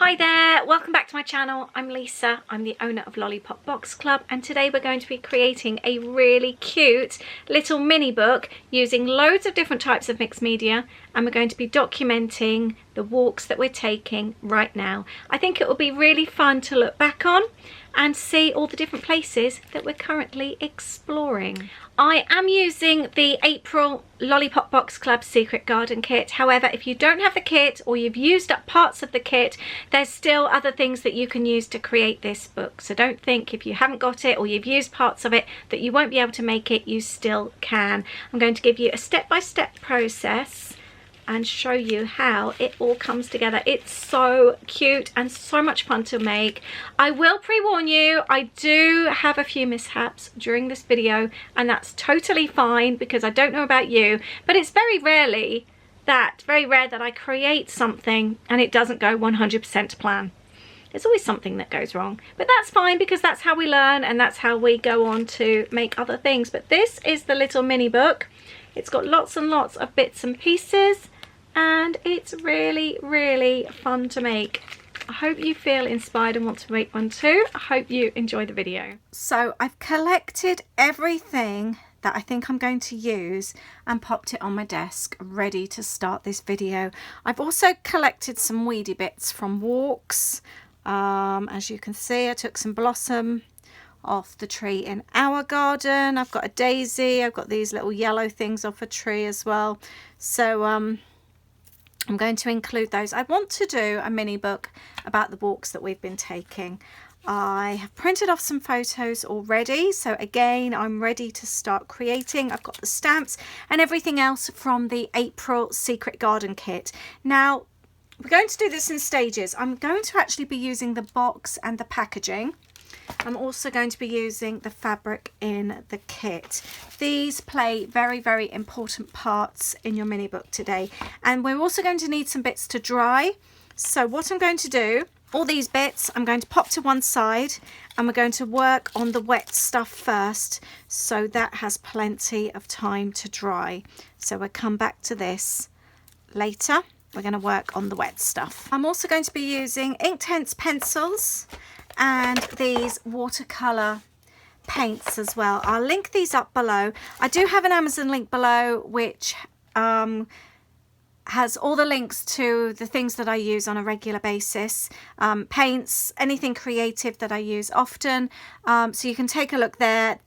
Hi there, welcome back to my channel. I'm Lisa, I'm the owner of Lollipop Box Club, and today we're going to be creating a really cute little mini book using loads of different types of mixed media, and we're going to be documenting the walks that we're taking right now. I think it will be really fun to look back on and see all the different places that we're currently exploring. I am using the April Lollipop Box Club Secret Garden Kit. However, if you don't have the kit or you've used up parts of the kit, there's still other things that you can use to create this book. So don't think if you haven't got it or you've used parts of it that you won't be able to make it. You still can. I'm going to give you a step-by-step process and show you how it all comes together. It's so cute and so much fun to make. I will pre-warn you, I do have a few mishaps during this video, and that's totally fine because I don't know about you, but it's very rare that I create something and it doesn't go 100% to plan. There's always something that goes wrong, but that's fine because that's how we learn and that's how we go on to make other things. But this is the little mini book. It's got lots and lots of bits and pieces, and it's really, really fun to make. I hope you feel inspired and want to make one too. I hope you enjoy the video. So I've collected everything that I think I'm going to use and popped it on my desk ready to start this video. I've also collected some weedy bits from walks. As you can see, I took some blossom off the tree in our garden. I've got a daisy. I've got these little yellow things off a tree as well. So I'm going to include those. I want to do a mini book about the walks that we've been taking. I have printed off some photos already, so again I'm ready to start creating. I've got the stamps and everything else from the April Secret Garden Kit. Now we're going to do this in stages. I'm going to actually be using the box and the packaging. I'm also going to be using the fabric in the kit. These play very, very important parts in your mini book today. And we're also going to need some bits to dry. So what I'm going to do, all these bits, I'm going to pop to one side and we're going to work on the wet stuff first. So that has plenty of time to dry. So we'll come back to this later. We're going to work on the wet stuff. I'm also going to be using Inktense pencils and these watercolor paints as well. I'll link these up below. I do have an Amazon link below which has all the links to the things that I use on a regular basis. Paints, anything creative that I use often. So you can take a look there.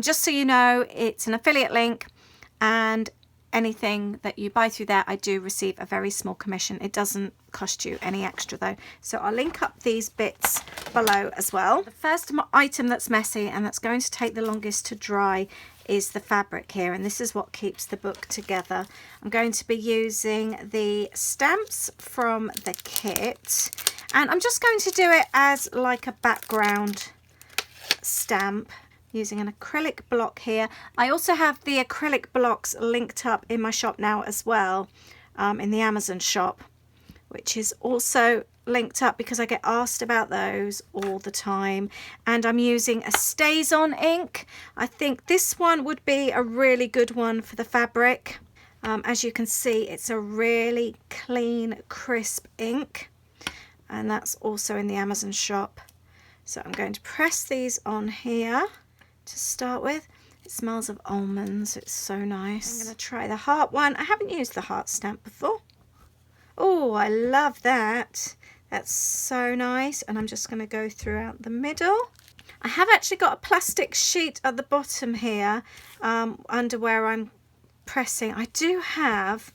Just so you know, it's an affiliate link, and anything that you buy through there, I do receive a very small commission. It doesn't cost you any extra though. So I'll link up these bits below as well. The first item that's messy and that's going to take the longest to dry is the fabric here, and this is what keeps the book together. I'm going to be using the stamps from the kit, and I'm just going to do it as like a background stamp using an acrylic block here. I also have the acrylic blocks linked up in my shop now as well, in the Amazon shop, which is also linked up because I get asked about those all the time. And I'm using a StazOn ink. I think this one would be a really good one for the fabric. As you can see, it's a really clean, crisp ink, and that's also in the Amazon shop. So I'm going to press these on here to start with. It smells of almonds. It's so nice. I'm going to try the heart one. I haven't used the heart stamp before. Oh, I love that. That's so nice. And I'm just going to go throughout the middle. I have actually got a plastic sheet at the bottom here, under where I'm pressing. I do have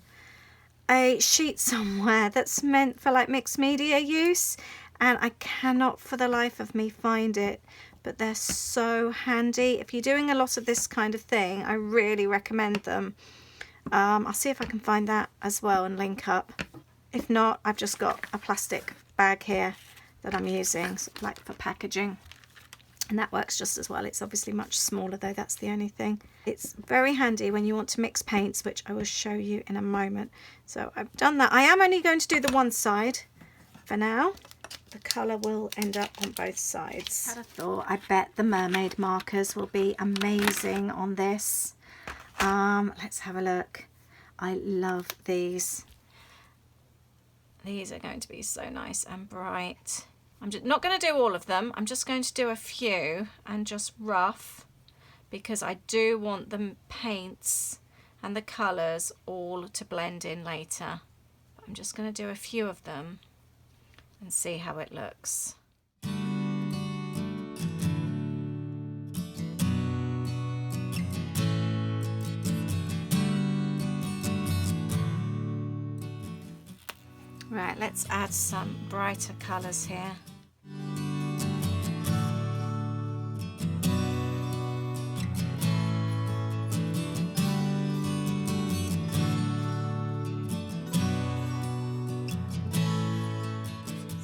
a sheet somewhere that's meant for like mixed media use, and I cannot for the life of me find it. But they're so handy. If you're doing a lot of this kind of thing, I really recommend them. I'll see if I can find that as well and link up. If not, I've just got a plastic bag here that I'm using, like for packaging. And that works just as well. It's obviously much smaller though, that's the only thing. It's very handy when you want to mix paints, which I will show you in a moment. So I've done that. I am only going to do the one side for now. The colour will end up on both sides. I had a thought, I bet the mermaid markers will be amazing on this. Let's have a look. I love these. These are going to be so nice and bright. I'm just not going to do all of them. I'm just going to do a few and just rough, because I do want the paints and the colours all to blend in later. I'm just going to do a few of them and see how it looks. Right, let's add some brighter colours here.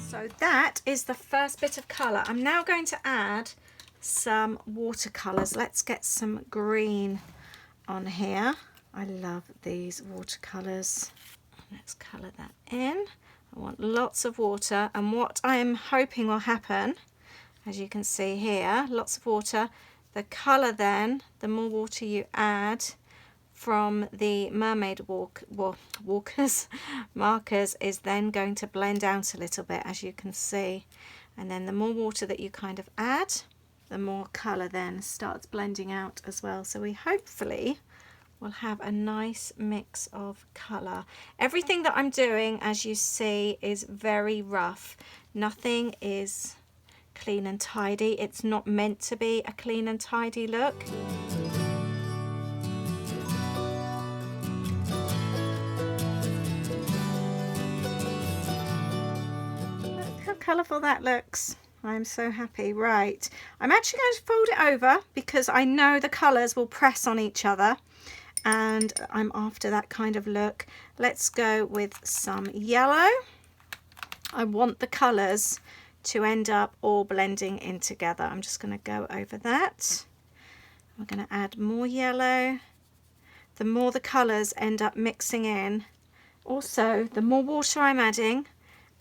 So that is the first bit of colour. I'm now going to add some watercolours. Let's get some green on here. I love these watercolours. Let's colour that in. I want lots of water, and what I'm hoping will happen, as you can see here, lots of water. The colour then, the more water you add from the mermaid markers is then going to blend out a little bit, as you can see. And then the more water that you kind of add, the more colour then starts blending out as well. So we hopefully will have a nice mix of colour. Everything that I'm doing, as you see, is very rough. Nothing is clean and tidy. It's not meant to be a clean and tidy look. Look how colourful that looks. I'm so happy. Right, I'm actually going to fold it over because I know the colours will press on each other, and I'm after that kind of look. Let's go with some yellow. I want the colours to end up all blending in together. I'm just going to go over that. I'm going to add more yellow. The more the colours end up mixing in, also the more water I'm adding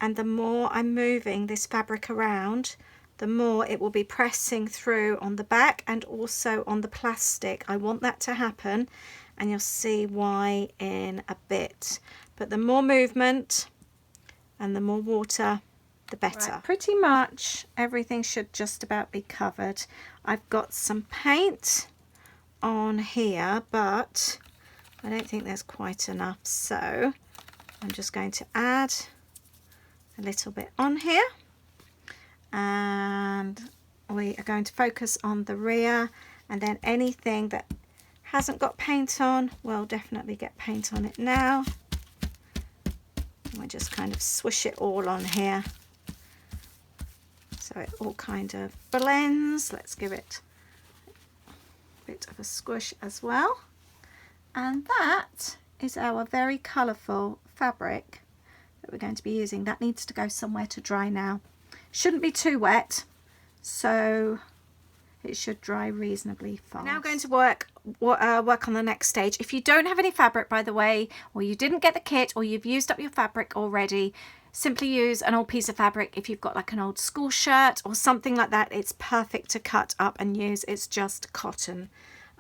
and the more I'm moving this fabric around, the more it will be pressing through on the back and also on the plastic. I want that to happen, and you'll see why in a bit. But the more movement and the more water, the better. Right, pretty much everything should just about be covered. I've got some paint on here, but I don't think there's quite enough, so I'm just going to add a little bit on here, and we are going to focus on the rear, and then anything that hasn't got paint on will definitely get paint on it now. And we just kind of swish it all on here so it all kind of blends. Let's give it a bit of a squish as well. And that is our very colourful fabric that we're going to be using. That needs to go somewhere to dry now. Shouldn't be too wet, so it should dry reasonably fast. We're now going to work on the next stage. If you don't have any fabric, by the way, or you didn't get the kit, or you've used up your fabric already, simply use an old piece of fabric. If you've got like an old school shirt or something like that, it's perfect to cut up and use. It's just cotton.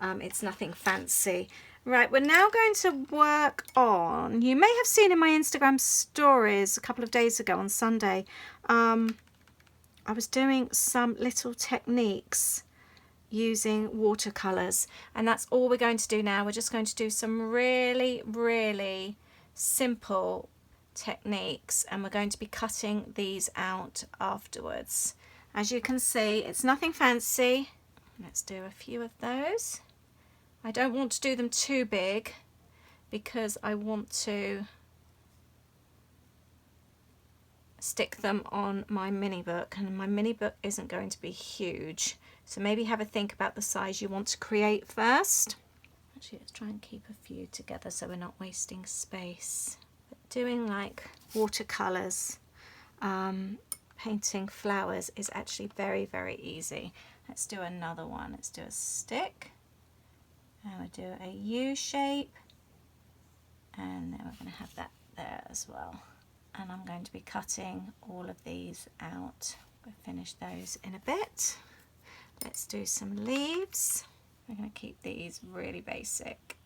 It's nothing fancy. Right, we're now going to work on, you may have seen in my Instagram stories a couple of days ago on Sunday, I was doing some little techniques using watercolours, and that's all we're going to do now. We're just going to do some really, really simple techniques, and we're going to be cutting these out afterwards. As you can see, it's nothing fancy. Let's do a few of those. I don't want to do them too big because I want to stick them on my mini book, and my mini book isn't going to be huge, so maybe have a think about the size you want to create first. Actually, let's try and keep a few together so we're not wasting space. But doing like watercolors, painting flowers is actually very, very easy. Let's do another one. Let's do a stick, and we'll do a U shape, and then we're going to have that there as well. And I'm going to be cutting all of these out. We'll finish those in a bit. Let's do some leaves. We're going to keep these really basic.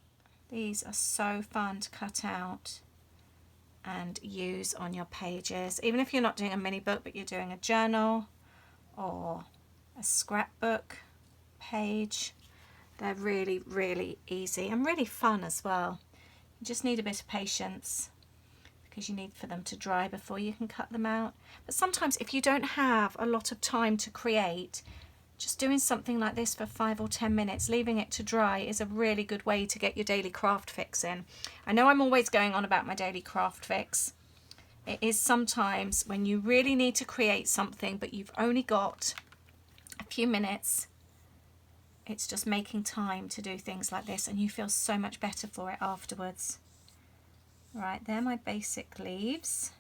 These are so fun to cut out. and use on your pages. Even if you're not doing a mini book, but you're doing a journal or a scrapbook page, they're really, really easy and really fun as well. You just need a bit of patience because you need for them to dry before you can cut them out. But sometimes if you don't have a lot of time to create, just doing something like this for 5 or 10 minutes, leaving it to dry, is a really good way to get your daily craft fix in. I know I'm always going on about my daily craft fix. It is sometimes when you really need to create something but you've only got a few minutes. It's just making time to do things like this and you feel so much better for it afterwards. Right, they're my basic leaves.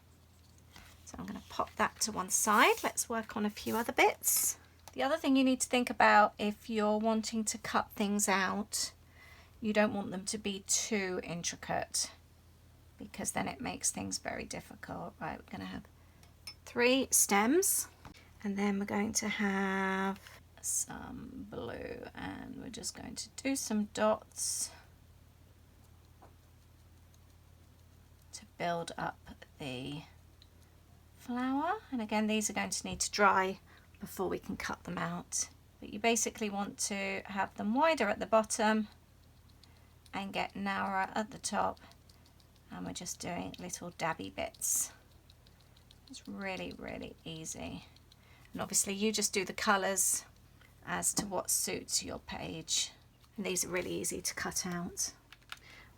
So I'm going to pop that to one side. Let's work on a few other bits. The other thing you need to think about if you're wanting to cut things out, you don't want them to be too intricate because then it makes things very difficult. Right, we're going to have 3 stems and then we're going to have some blue and we're just going to do some dots to build up the flower. And again, these are going to need to dry before we can cut them out, but you basically want to have them wider at the bottom and get narrower at the top, and we're just doing little dabby bits. It's really, really easy, and obviously you just do the colours as to what suits your page, and these are really easy to cut out.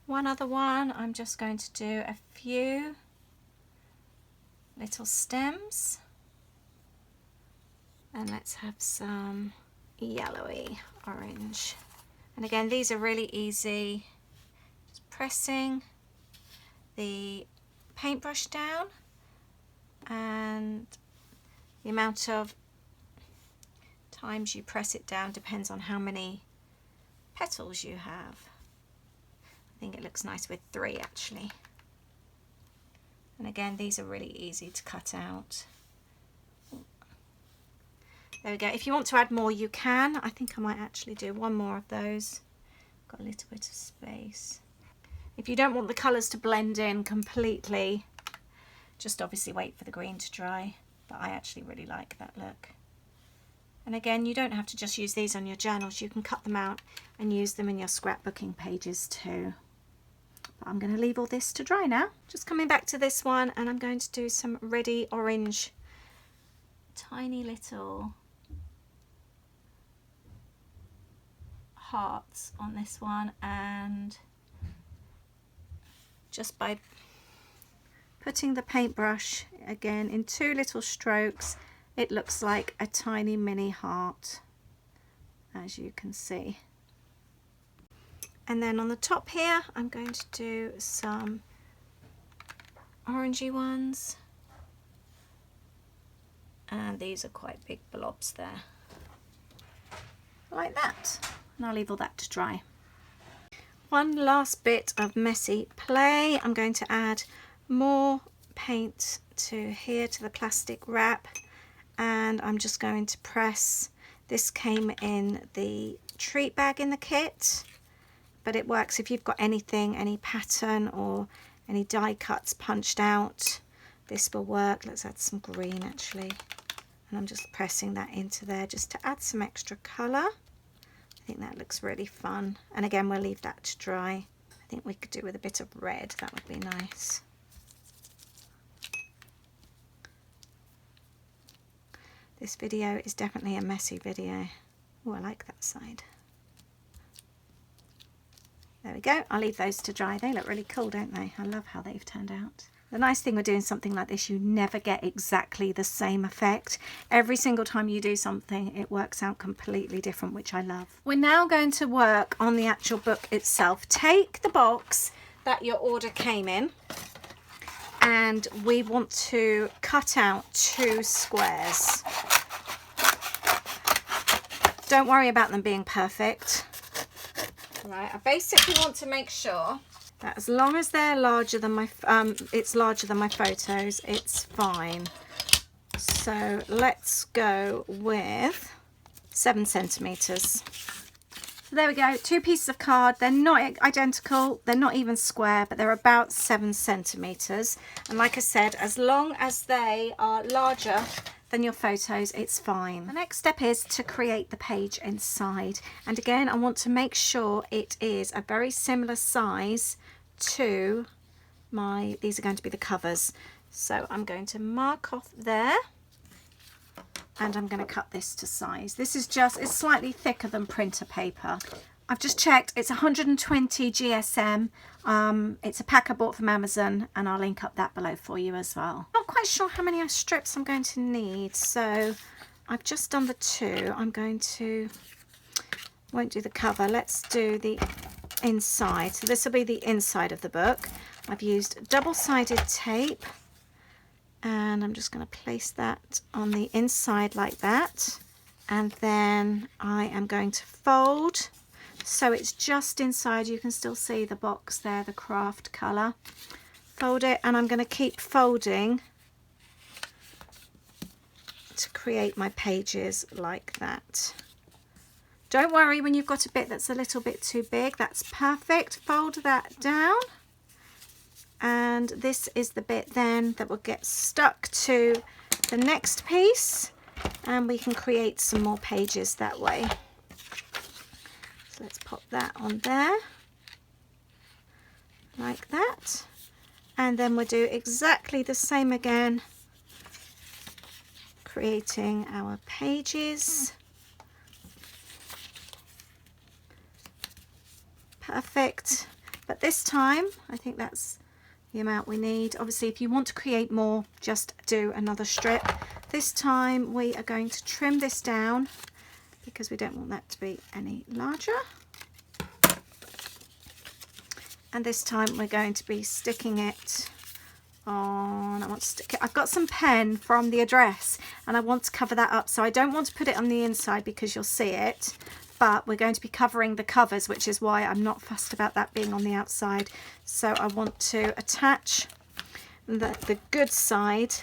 One other one, I'm just going to do a few little stems. And let's have some yellowy orange. And again, these are really easy. Just pressing the paintbrush down, and the amount of times you press it down depends on how many petals you have. I think it looks nice with 3 actually. And again, these are really easy to cut out. There we go. If you want to add more, you can. I think I might actually do one more of those. Got a little bit of space. If you don't want the colours to blend in completely, just obviously wait for the green to dry. But I actually really like that look. And again, you don't have to just use these on your journals. You can cut them out and use them in your scrapbooking pages too. But I'm going to leave all this to dry now. Just coming back to this one, and I'm going to do some reddy orange, tiny little hearts on this one, and just by putting the paintbrush again in 2 little strokes, it looks like a tiny mini heart, as you can see. And then on the top here, I'm going to do some orangey ones, and these are quite big blobs there, like that. And I'll leave all that to dry. One last bit of messy play. I'm going to add more paint to here, to the plastic wrap, and I'm just going to press. This came in the treat bag in the kit, but it works if you've got anything, any pattern or any die cuts punched out. This will work. Let's add some green actually, and I'm just pressing that into there just to add some extra colour. I think that looks really fun, and again we'll leave that to dry. I think we could do with a bit of red, that would be nice. This video is definitely a messy video. Oh, I like that side. There we go. I'll leave those to dry. They look really cool, don't they? I love how they've turned out. The nice thing with doing something like this, you never get exactly the same effect. Every single time you do something, it works out completely different, which I love. We're now going to work on the actual book itself. Take the box that your order came in, and we want to cut out 2 squares. Don't worry about them being perfect. Right, I basically want to make sure that as long as they're larger than my it's larger than my photos, it's fine. So let's go with 7 centimeters. So there we go, 2 pieces of card. They're not identical, they're not even square, but they're about 7 centimeters. And like I said, as long as they are larger than your photos, it's fine. The next step is to create the page inside. And again, I want to make sure it is a very similar size to these are going to be the covers. So I'm going to mark off there. And I'm going to cut this to size. This is it's slightly thicker than printer paper. I've just checked, it's 120 GSM. It's a pack I bought from Amazon, and I'll link up that below for you as well. Not quite sure how many strips I'm going to need, so I've just done the 2. Won't do the cover, let's do the inside. So this will be the inside of the book. I've used double-sided tape. And I'm just going to place that on the inside like that. And then I am going to fold. So it's just inside. You can still see the box there, the craft colour. Fold it, and I'm going to keep folding to create my pages like that. Don't worry when you've got a bit that's a little bit too big. That's perfect. Fold that down. And this is the bit then that will get stuck to the next piece, and we can create some more pages that way. So let's pop that on there like that, and then we'll do exactly the same again, creating our pages. Perfect. But this time I think that's the amount we need. Obviously, if you want to create more, just do another strip. This time we are going to trim this down because we don't want that to be any larger. And this time we're going to be sticking it on, I've got some pen from the address and I want to cover that up, so I don't want to put it on the inside because you'll see it. But we're going to be covering the covers, which is why I'm not fussed about that being on the outside. So I want to attach the good side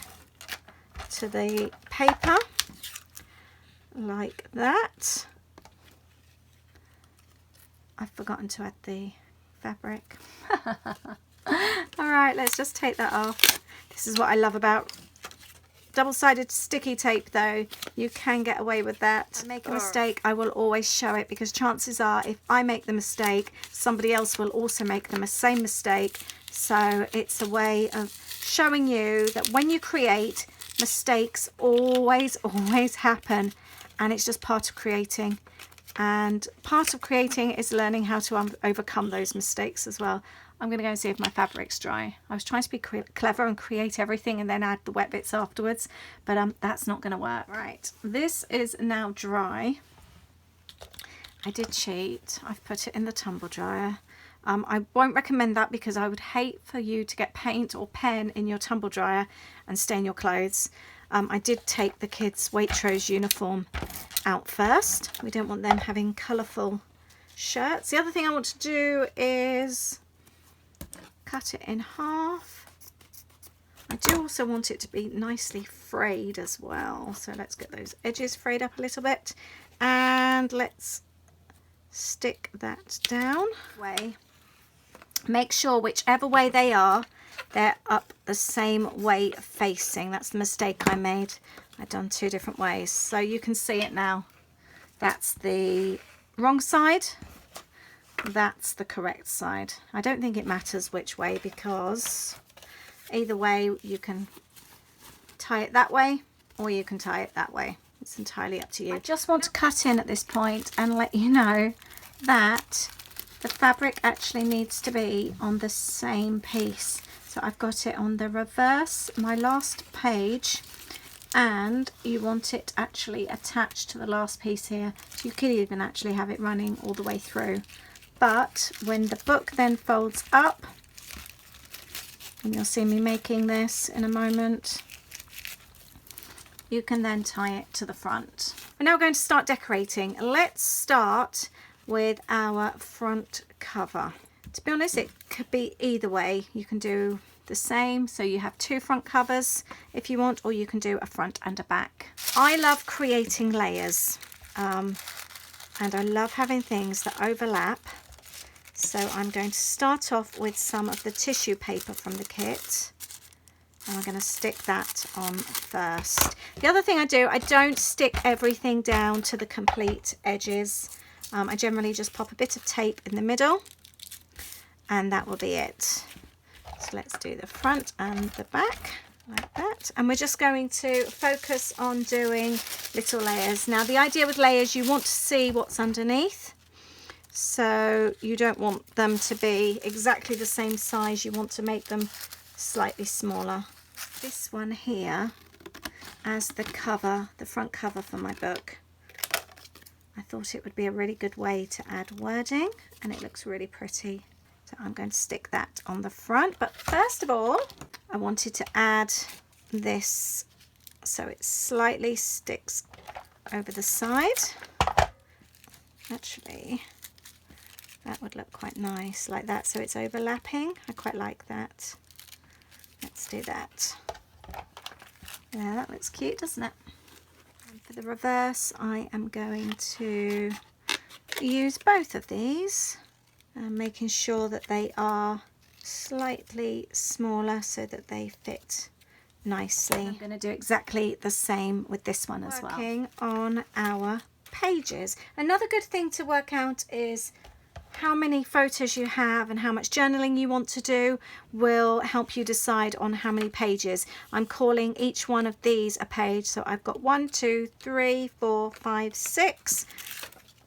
to the paper like that. I've forgotten to add the fabric. All right, let's just take that off. This is what I love about double-sided sticky tape, though. You can get away with that. I make a mistake, I will always show it, because chances are if I make the mistake, somebody else will also make the same mistake. So it's a way of showing you that when you create, mistakes always happen, and it's just part of creating. And part of creating is learning how to overcome those mistakes as well. I'm going to go and see if my fabric's dry. I was trying to be clever and create everything and then add the wet bits afterwards, but that's not going to work. Right, this is now dry. I did cheat. I've put it in the tumble dryer. I won't recommend that because I would hate for you to get paint or pen in your tumble dryer and stain your clothes. I did take the kids' Waitrose uniform out first. We don't want them having colourful shirts. The other thing I want to do is cut it in half. I do also want it to be nicely frayed as well, so let's get those edges frayed up a little bit, and let's stick that down. Make sure whichever way they are, they're up the same way facing. That's the mistake I made. I've done 2 different ways, so you can see it now. That's the wrong side, that's the correct side. I don't think it matters which way, because either way you can tie it that way or you can tie it that way. It's entirely up to you. I just want to cut in at this point and let you know that the fabric actually needs to be on the same piece. So I've got it on the reverse, my last page, and you want it actually attached to the last piece here. So you could even actually have it running all the way through. But when the book then folds up, and you'll see me making this in a moment, you can then tie it to the front. We're now going to start decorating. Let's start with our front cover. To be honest, it could be either way. You can do the same, so you have 2 front covers if you want, or you can do a front and a back. I love creating layers. and I love having things that overlap. So I'm going to start off with some of the tissue paper from the kit, and I'm going to stick that on first. The other thing I do, I don't stick everything down to the complete edges. I generally just pop a bit of tape in the middle, and that will be it. So let's do the front and the back like that, and we're just going to focus on doing little layers. Now the idea with layers, you want to see what's underneath, so you don't want them to be exactly the same size. You want to make them slightly smaller. This one here as the cover, the front cover for my book. I thought it would be a really good way to add wording, and it looks really pretty. So I'm going to stick that on the front, but first of all I wanted to add this so it slightly sticks over the side. Actually, that would look quite nice like that, so it's overlapping. I quite like that. Let's do that. Yeah, that looks cute, doesn't it? And for the reverse, I am going to use both of these, making sure that they are slightly smaller so that they fit nicely. I'm going to do exactly the same with this one as well. Working on our pages. Another good thing to work out is how many photos you have, and how much journaling you want to do will help you decide on how many pages. I'm calling each one of these a page, so I've got 1, 2, 3, 4, 5, 6,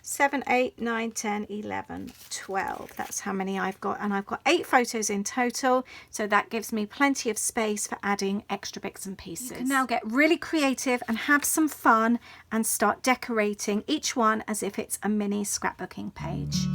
7, 8, 9, 10, 11, 12. That's how many I've got, and I've got 8 photos in total, so that gives me plenty of space for adding extra bits and pieces. You can now get really creative and have some fun and start decorating each one as if it's a mini scrapbooking page.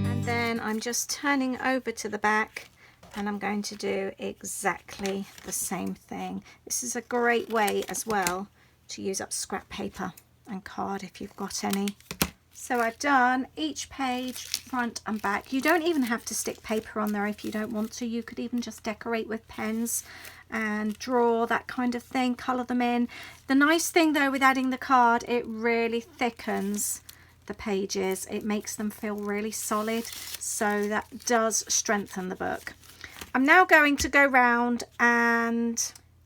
And then I'm just turning over to the back, and I'm going to do exactly the same thing. This is a great way as well to use up scrap paper and card if you've got any. So I've done each page front and back. You don't even have to stick paper on there if you don't want to. You could even just decorate with pens and draw, that kind of thing, colour them in. The nice thing though with adding the card, it really thickens the pages. It makes them feel really solid, so that does strengthen the book. I'm now going to go round and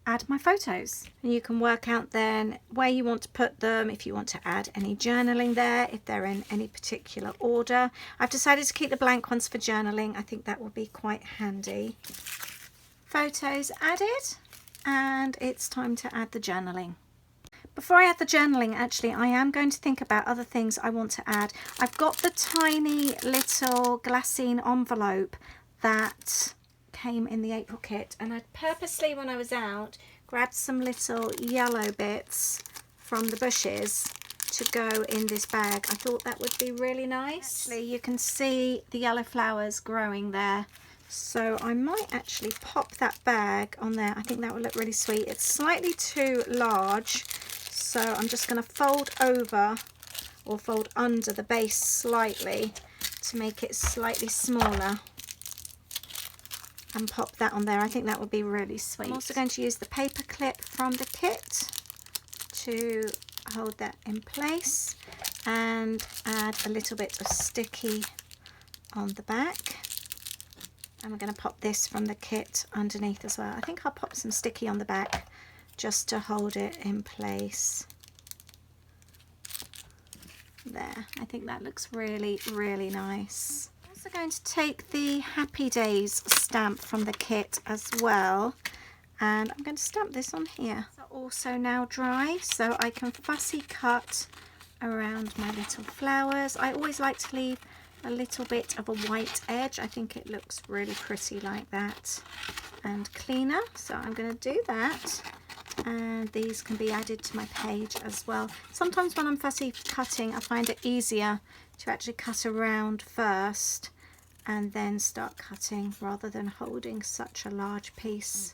add my photos, and you can work out then where you want to put them, if you want to add any journaling there, if they're in any particular order. I've decided to keep the blank ones for journaling. I think that will be quite handy. Photos added, and it's time to add the journaling. Before I add the journaling, actually, I am going to think about other things I want to add. I've got the tiny little glassine envelope that came in the April kit, and I purposely, when I was out, grabbed some little yellow bits from the bushes to go in this bag. I thought that would be really nice. Actually, you can see the yellow flowers growing there, so I might actually pop that bag on there. I think that would look really sweet. It's slightly too large, so I'm just going to fold over or fold under the base slightly to make it slightly smaller, and pop that on there. I think that would be really sweet. I'm also going to use the paper clip from the kit to hold that in place, and add a little bit of sticky on the back. And we're going to pop this from the kit underneath as well. I think I'll pop some sticky on the back just to hold it in place. There, I think that looks really, really nice. I'm also going to take the Happy Days stamp from the kit as well, and I'm going to stamp this on here. It's also now dry, so I can fussy cut around my little flowers. I always like to leave a little bit of a white edge. I think it looks really pretty like that and cleaner, so I'm going to do that. And these can be added to my page as well. Sometimes when I'm fussy cutting, I find it easier to actually cut around first and then start cutting, rather than holding such a large piece.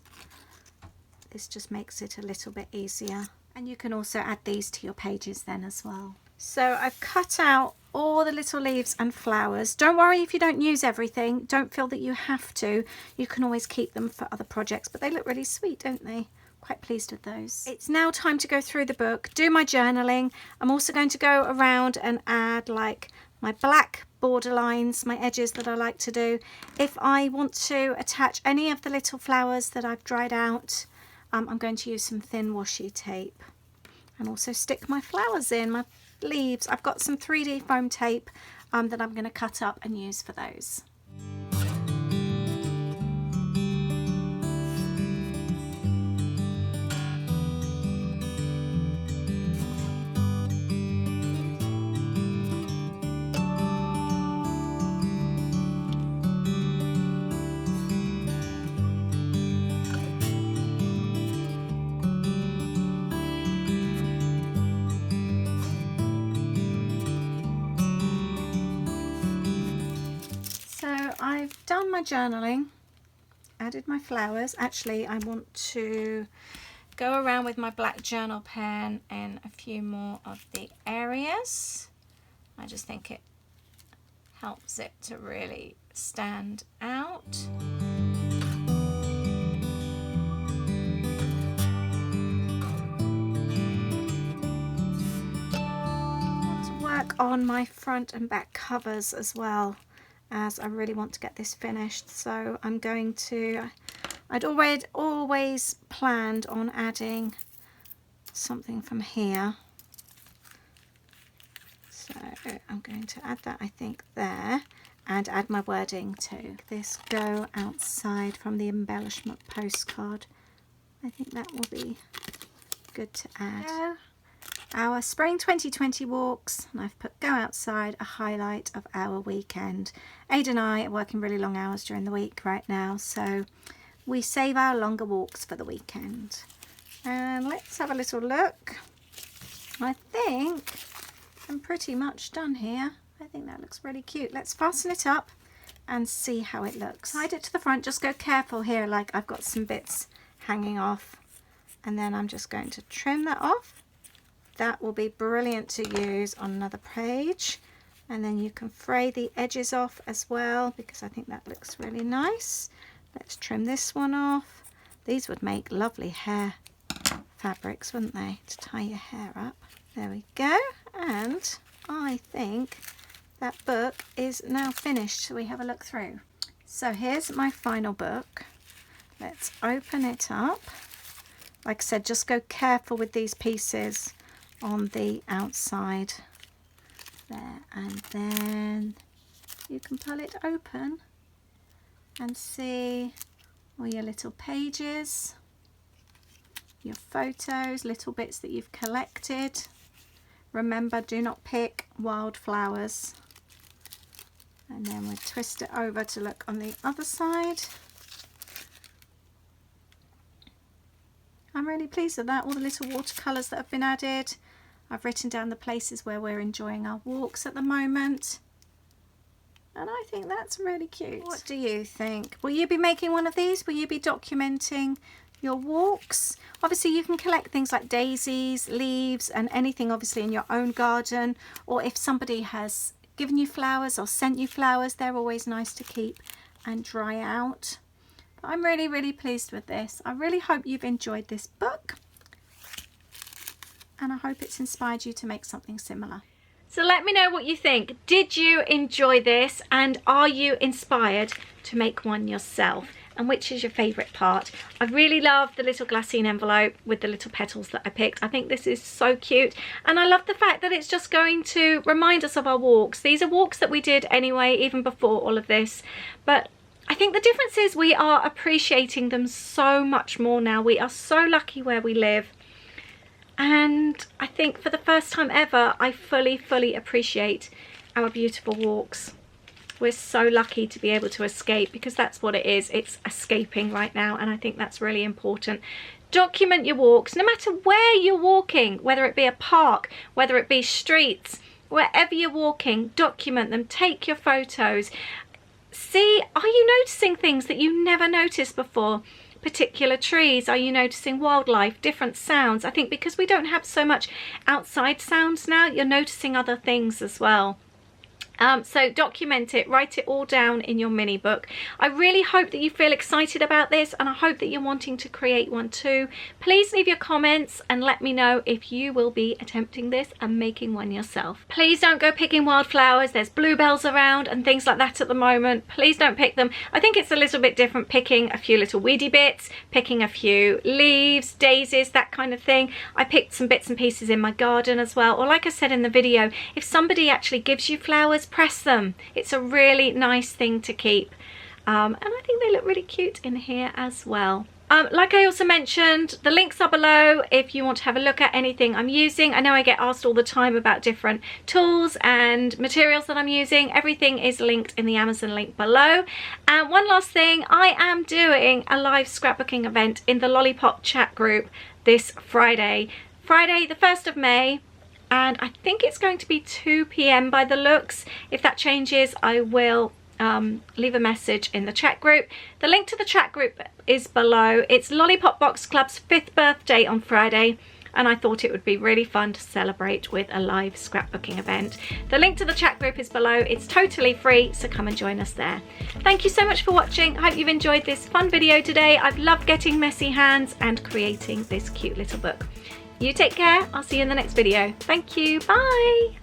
This just makes it a little bit easier. And you can also add these to your pages then as well. So I've cut out all the little leaves and flowers. Don't worry if you don't use everything. Don't feel that you have to. You can always keep them for other projects, but they look really sweet, don't they? Quite pleased with those. It's now time to go through the book, do my journaling. I'm also going to go around and add like my black border lines, my edges that I like to do. If I want to attach any of the little flowers that I've dried out, I'm going to use some thin washi tape and also stick my flowers in, my leaves. I've got some 3D foam tape that I'm going to cut up and use for those. I've done my journaling, added my flowers. Actually, I want to go around with my black journal pen in a few more of the areas. I just think it helps it to really stand out. I want to work on my front and back covers as well, as I really want to get this finished. So I'm going to, I'd always planned on adding something from here, so I'm going to add that, I think, there, and add my wording too. This go outside from the embellishment postcard. I think that will be good to add. Our spring 2020 walks, and I've put go outside, a highlight of our weekend. Ada and I are working really long hours during the week right now, so we save our longer walks for the weekend. And let's have a little look. I think I'm pretty much done here. I think that looks really cute. Let's fasten it up and see how it looks. Hide it to the front, just go careful here, like I've got some bits hanging off, and then I'm just going to trim that off. That will be brilliant to use on another page, and then you can fray the edges off as well, because I think that looks really nice. Let's trim this one off. These would make lovely hair fabrics, wouldn't they, to tie your hair up. There we go, and I think that book is now finished, so we have a look through. So here's my final book. Let's open it up. Like I said, just go careful with these pieces on the outside there, and then you can pull it open and see all your little pages, your photos, little bits that you've collected. Remember, do not pick wildflowers. And then we'll twist it over to look on the other side. I'm really pleased with that, all the little watercolours that have been added. I've written down the places where we're enjoying our walks at the moment, and I think that's really cute. What do you think? Will you be making one of these? Will you be documenting your walks? Obviously you can collect things like daisies, leaves, and anything obviously in your own garden, or if somebody has given you flowers or sent you flowers, they're always nice to keep and dry out. But I'm really pleased with this. I really hope you've enjoyed this book, and I hope it's inspired you to make something similar. So let me know what you think. Did you enjoy this, and are you inspired to make one yourself? And which is your favourite part? I really love the little glassine envelope with the little petals that I picked. I think this is so cute, and I love the fact that it's just going to remind us of our walks. These are walks that we did anyway, even before all of this, but I think the difference is we are appreciating them so much more now. We are so lucky where we live. And I think for the first time ever, I fully appreciate our beautiful walks. We're so lucky to be able to escape, because that's what it is. It's escaping right now, and I think that's really important. Document your walks, no matter where you're walking, whether it be a park, whether it be streets, wherever you're walking, document them, take your photos. See, are you noticing things that you never noticed before? Particular trees? Are you noticing wildlife, different sounds? I think because we don't have so much outside sounds now, you're noticing other things as well. So document it, write it all down in your mini book. I really hope that you feel excited about this, and I hope that you're wanting to create one too. Please leave your comments and let me know if you will be attempting this and making one yourself. Please don't go picking wildflowers. There's bluebells around and things like that at the moment. Please don't pick them. I think it's a little bit different picking a few little weedy bits, picking a few leaves, daisies, that kind of thing. I picked some bits and pieces in my garden as well. Or like I said in the video, if somebody actually gives you flowers, press them. It's a really nice thing to keep. And I think they look really cute in here as well. Like I also mentioned, the links are below if you want to have a look at anything I'm using. I know I get asked all the time about different tools and materials that I'm using. Everything is linked in the Amazon link below. And one last thing, I am doing a live scrapbooking event in the Lollipop chat group this Friday the 1st of May. And I think it's going to be 2 p.m. by the looks. If that changes, I will leave a message in the chat group. The link to the chat group is below. It's Lollipop Box Club's 5th birthday on Friday, and I thought it would be really fun to celebrate with a live scrapbooking event. The link to the chat group is below. It's totally free, so come and join us there. Thank you so much for watching. I hope you've enjoyed this fun video today. I've loved getting messy hands and creating this cute little book. You take care. I'll see you in the next video. Thank you. Bye.